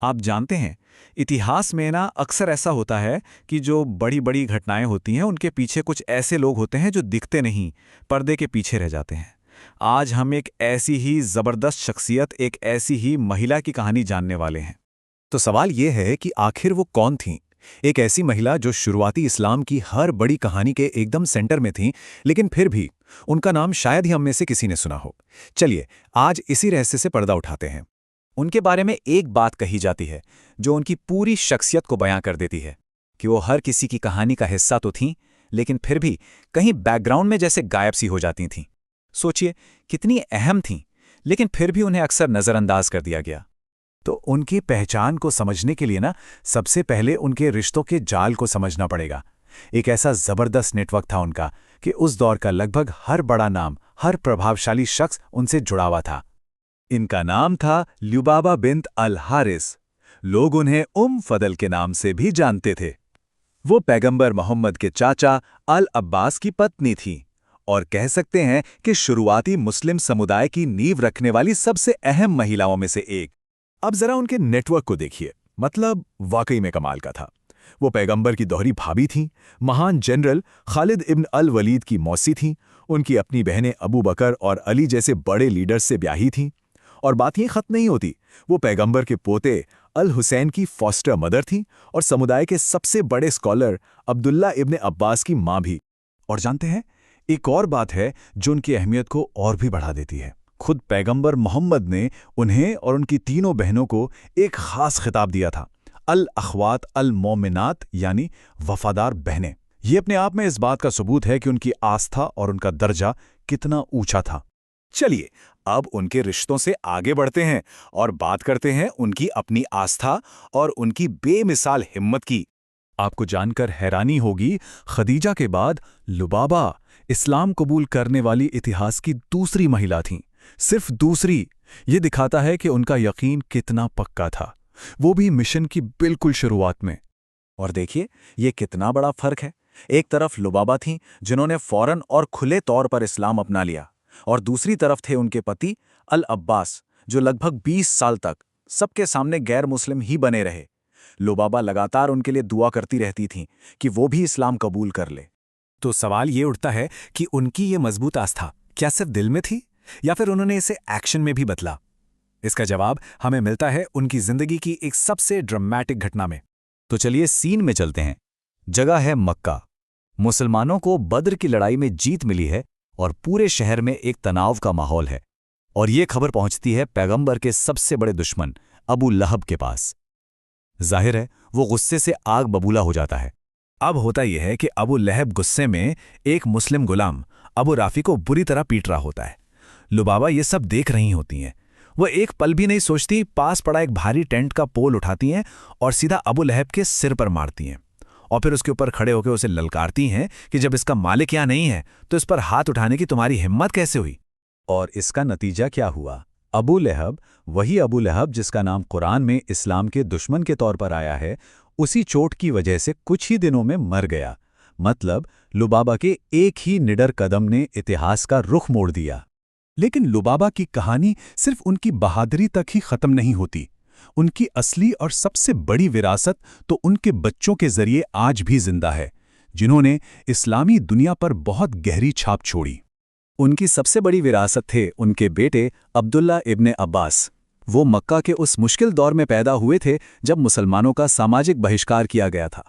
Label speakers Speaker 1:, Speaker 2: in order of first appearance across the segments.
Speaker 1: आप जानते हैं, इतिहास में ना अक्सर ऐसा होता है कि जो बड़ी बड़ी घटनाएं होती हैं उनके पीछे कुछ ऐसे लोग होते हैं जो दिखते नहीं, पर्दे के पीछे रह जाते हैं। आज हम एक ऐसी ही जबरदस्त शख्सियत, एक ऐसी ही महिला की कहानी जानने वाले हैं।
Speaker 2: तो सवाल ये है कि आखिर वो कौन थीं? एक ऐसी महिला जो शुरुआती इस्लाम की हर बड़ी कहानी के एकदम सेंटर में थीं, लेकिन फिर भी उनका नाम शायद ही हम में से किसी ने सुना हो। चलिए, आज इसी रहस्य से पर्दा उठाते हैं। उनके बारे में एक बात कही जाती है जो उनकी पूरी शख्सियत को बयां कर देती है कि वो हर किसी की कहानी का हिस्सा तो थीं, लेकिन फिर भी कहीं बैकग्राउंड में जैसे गायब सी हो जाती थीं। सोचिए, कितनी अहम थीं, लेकिन फिर भी उन्हें अक्सर नज़रअंदाज कर दिया गया। तो उनकी पहचान को समझने के लिए ना, सबसे पहले उनके रिश्तों के जाल को समझना पड़ेगा। एक ऐसा जबरदस्त नेटवर्क था उनका कि उस दौर का लगभग हर बड़ा नाम, हर प्रभावशाली शख्स उनसे जुड़ा हुआ था। इनका नाम था ल्युबाबा बिन्त अल हारिस। लोग उन्हें फदल के नाम से भी जानते थे। वो पैगंबर मोहम्मद के चाचा अल अब्बास की पत्नी थी और कह सकते हैं कि शुरुआती मुस्लिम समुदाय की नींव रखने वाली सबसे अहम महिलाओं में से एक। अब जरा उनके नेटवर्क को देखिए, मतलब वाकई में कमाल का था। वो पैगंबर की दोहरी भाभी थीं, महान जनरल खालिद इब्न अल वलीद की मौसी थीं, उनकी अपनी बहनें अबू बकर और अली जैसे बड़े लीडर्स से ब्याही थीं। और बात ये खत्म नहीं होती, वो पैगंबर के पोते अल हुसैन की फॉस्टर मदर थीं और समुदाय के सबसे बड़े स्कॉलर अब्दुल्ला इब्न अब्बास की मां भी। और जानते हैं, एक और बात है जो उनकी अहमियत को और भी बढ़ा देती है। खुद पैगंबर मोहम्मद ने उन्हें और उनकी तीनों बहनों को एक खास खिताब दिया था, अल अखवात अल मोमिनात, यानी वफादार बहनें। ये अपने आप में इस बात का सबूत है कि उनकी आस्था और उनका दर्जा कितना ऊंचा था। चलिए, अब उनके रिश्तों से आगे बढ़ते हैं और बात करते हैं उनकी अपनी आस्था और उनकी बेमिसाल हिम्मत की। आपको जानकर हैरानी होगी, खदीजा के बाद लुबाबा इस्लाम कबूल करने वाली इतिहास की दूसरी महिला थीं। सिर्फ दूसरी। ये दिखाता है कि उनका यकीन कितना पक्का था, वो भी मिशन की बिल्कुल शुरुआत में। और देखिए, ये कितना बड़ा फर्क है। एक तरफ लुबाबा थीं जिन्होंने फौरन और खुले तौर पर इस्लाम अपना लिया, और दूसरी तरफ थे उनके पति अल अब्बास, जो लगभग 20 साल तक सबके सामने गैर मुस्लिम ही बने रहे। लुबाबा लगातार उनके लिए दुआ करती रहती थीं कि वो भी इस्लाम कबूल कर ले। तो सवाल ये उठता है कि उनकी ये मजबूत आस्था क्या सिर्फ दिल में थी, या फिर उन्होंने इसे एक्शन में भी बदला? इसका जवाब हमें मिलता है उनकी जिंदगी की एक सबसे ड्रामेटिक घटना में। तो चलिए सीन में चलते हैं। जगह है मक्का। मुसलमानों को बद्र की लड़ाई में जीत मिली है और पूरे शहर में एक तनाव का माहौल है। और ये खबर पहुंचती है पैगंबर के सबसे बड़े दुश्मन अबू लहब के पास। जाहिर है, वो गुस्से से आग बबूला हो जाता है। अब होता यह है कि अबू लहब गुस्से में एक मुस्लिम गुलाम अबू राफी को बुरी तरह पीट रहा होता है। लुबाबा ये सब देख रही होती हैं। वो एक पल भी नहीं सोचती, पास पड़ा एक भारी टेंट का पोल उठाती हैं और सीधा अबू लहब के सिर पर मारती हैं। और फिर उसके ऊपर खड़े होकर उसे ललकारती हैं कि जब इसका मालिक यहाँ नहीं है तो इस पर हाथ उठाने की तुम्हारी हिम्मत कैसे हुई? और इसका नतीजा क्या हुआ? अबू लहब, वही अबू लहब जिसका नाम कुरान में इस्लाम के दुश्मन के तौर पर आया है, उसी चोट की वजह से कुछ ही दिनों में मर गया। मतलब लुबाबा के एक ही निडर कदम ने इतिहास का रुख मोड़ दिया। लेकिन लुबाबा की कहानी सिर्फ उनकी बहादुरी तक ही खत्म नहीं होती। उनकी असली और सबसे बड़ी विरासत तो उनके बच्चों के जरिए आज भी जिंदा है, जिन्होंने इस्लामी दुनिया पर बहुत गहरी छाप छोड़ी। उनकी सबसे बड़ी विरासत थे उनके बेटे अब्दुल्ला इब्ने अब्बास। वो मक्का के उस मुश्किल दौर में पैदा हुए थे जब मुसलमानों का सामाजिक बहिष्कार किया गया था,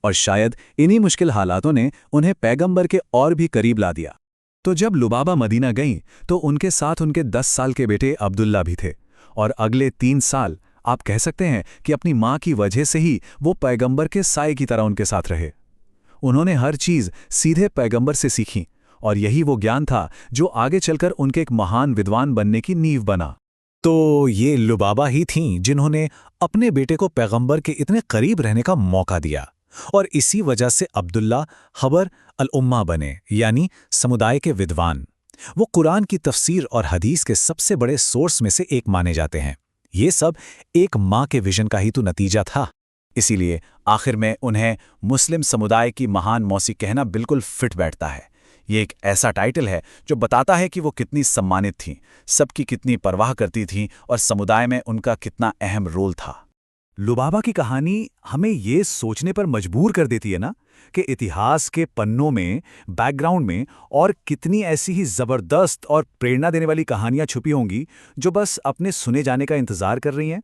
Speaker 2: और शायद इन्हीं मुश्किल हालातों ने उन्हें पैगंबर के और भी करीब ला दिया। तो जब लुबाबा मदीना गईं तो उनके साथ उनके 10 साल के बेटे अब्दुल्ला भी थे, और अगले 3 साल आप कह सकते हैं कि अपनी मां की वजह से ही वो पैगंबर के साए की तरह उनके साथ रहे। उन्होंने हर चीज सीधे पैगंबर से सीखी, और यही वो ज्ञान था जो आगे चलकर उनके एक महान विद्वान बनने की नींव बना। तो ये लुबाबा ही थीं जिन्होंने अपने बेटे को पैगंबर के इतने करीब रहने का मौका दिया, और इसी वजह से अब्दुल्ला हबर अल उम्मा बने, यानी समुदाय के विद्वान। वो कुरान की तफसीर और हदीस के सबसे बड़े सोर्स में से एक माने जाते हैं। ये सब एक माँ के विजन का ही तो नतीजा था। इसीलिए आखिर में उन्हें मुस्लिम समुदाय की महान मौसी कहना बिल्कुल फिट बैठता है। ये एक ऐसा टाइटल है जो बताता है कि वो कितनी सम्मानित थीं, सबकी कितनी परवाह करती थीं और समुदाय में उनका कितना अहम रोल था। लुबाबा की कहानी हमें ये सोचने पर मजबूर कर देती है ना कि इतिहास के पन्नों में, बैकग्राउंड में और कितनी ऐसी ही जबरदस्त और प्रेरणा देने वाली कहानियां छुपी होंगी जो बस अपने सुने जाने का इंतजार कर रही हैं।